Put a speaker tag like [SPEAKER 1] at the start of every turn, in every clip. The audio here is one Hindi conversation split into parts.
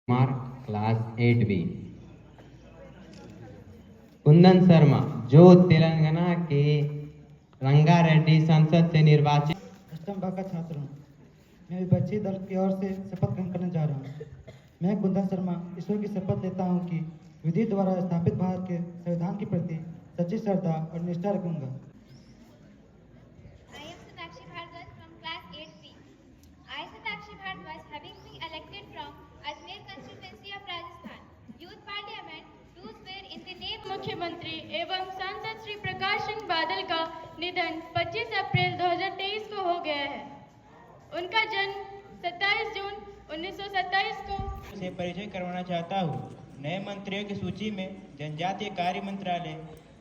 [SPEAKER 1] Kumar class 8B। कुंदन शर्मा जो तेलंगाना के रंगारेड्डी संसद से निर्वाचित
[SPEAKER 2] अष्टम भाग का छात्र हूँ। मैं विपक्षी दल की ओर से शपथ ग्रहण करने जा रहा हूँ। मैं कुंदन शर्मा ईश्वर की शपथ लेता हूँ कि विधि द्वारा स्थापित भारत के संविधान के प्रति सच्ची श्रद्धा और निष्ठा रखूंगा।
[SPEAKER 3] I am Satakshi Bharadwaj from class 8B. I, Satakshi Bharadwaj, having been elected from Ajmer constituency of Rajasthan Youth Parliament, do swear in the name of
[SPEAKER 4] मुख्यमंत्री एवं सांसद श्री प्रकाश सिंह बादल का निधन 25 अप्रैल 2023 को हो गया है। उनका जन्म 27 जून 1927 को
[SPEAKER 5] से परिचय करवाना चाहता हूँ। नए मंत्रियों की सूची में जनजातीय कार्य मंत्रालय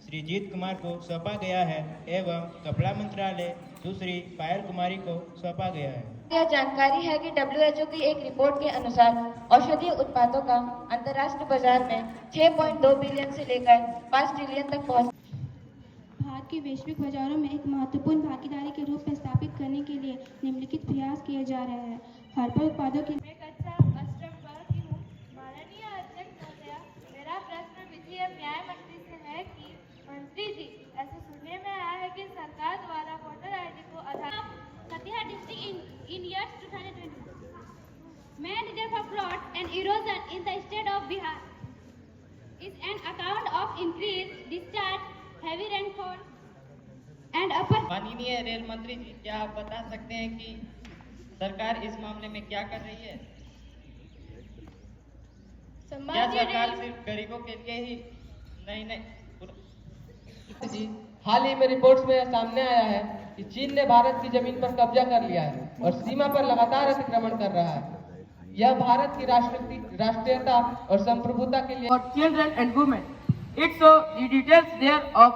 [SPEAKER 5] श्री जीत कुमार को सौंपा गया है एवं कपड़ा मंत्रालय सुश्री पायल कुमारी को सौंपा गया है।
[SPEAKER 6] यह जानकारी है कि WHO की एक रिपोर्ट के अनुसार औषधीय उत्पादों का अंतर्राष्ट्रीय बाजार में 6.2 बिलियन से लेकर 5 ट्रिलियन तक पहुंच।
[SPEAKER 7] भारत के वैश्विक बाजारों में एक महत्वपूर्ण भागीदारी के रूप में स्थापित करने के लिए निम्नलिखित प्रयास किए जा रहे हैं। हर्बल उत्पादों की
[SPEAKER 4] माननीय अध्यक्ष महोदया, मेरा प्रश्न विधि एवं न्याय मंत्री से है कि मंत्री जी, ऐसा सुनने में आया है कि सरकार द्वारा वोटर आईडी को आधार
[SPEAKER 3] Katihar district in years 2020. Main reason for fraud and erosion in the state of Bihar is an account of increased discharge, heavy rainfall and upper.
[SPEAKER 8] माननीय रेल मंत्री जी, क्या आप बता सकते हैं कि सरकार इस मामले में क्या कर रही है? क्या सरकार सिर्फ गरीबों के लिए ही नहीं
[SPEAKER 9] जी, हाल ही में रिपोर्ट्स में सामने आया है कि चीन ने भारत की जमीन पर कब्जा कर लिया है और सीमा पर लगातार अतिक्रमण कर रहा है। यह भारत की राष्ट्रीयता और संप्रभुता के लिए
[SPEAKER 10] for children and women. It's so the details thereof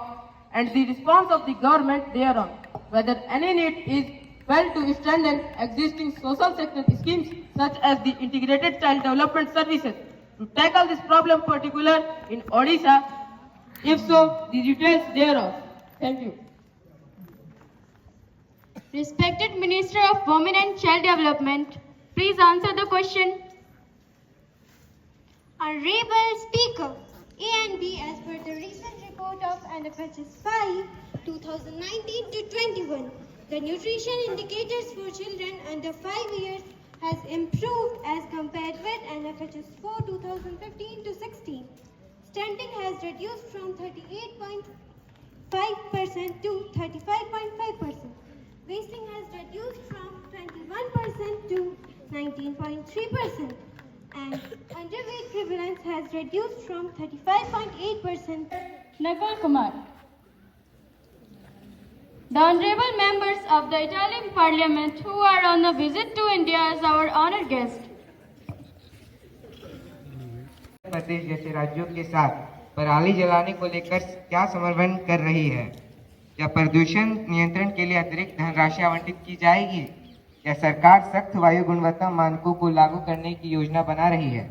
[SPEAKER 10] and the response of the government thereon, whether any need is felt to strengthen existing social sector schemes such as the integrated child development services to tackle this problem particular in Odisha. If so, the details thereof. Thank you.
[SPEAKER 4] Respected Minister of Women and Child Development, please answer the question.
[SPEAKER 3] Honorable Speaker, A and B, as per the recent report of NFHS 5, 2019 to 21, the nutrition indicators for children under 5 years has improved as compared with NFHS 4, 2015 to 16. Stunting has reduced from 38.5% to 35.5%. Wasting has reduced from 21% to 19.3%. And underweight prevalence has reduced from 35.8%.
[SPEAKER 4] Nakul Kumar. The honorable members of the Italian Parliament who are on a visit to India as our honored guest.
[SPEAKER 11] प्रदेश जैसे राज्यों के साथ पराली जलाने को लेकर क्या समन्वय कर रही है? क्या प्रदूषण नियंत्रण के लिए अतिरिक्त धनराशि आवंटित की जाएगी? या सरकार सख्त वायु गुणवत्ता मानकों को लागू करने की योजना बना रही है?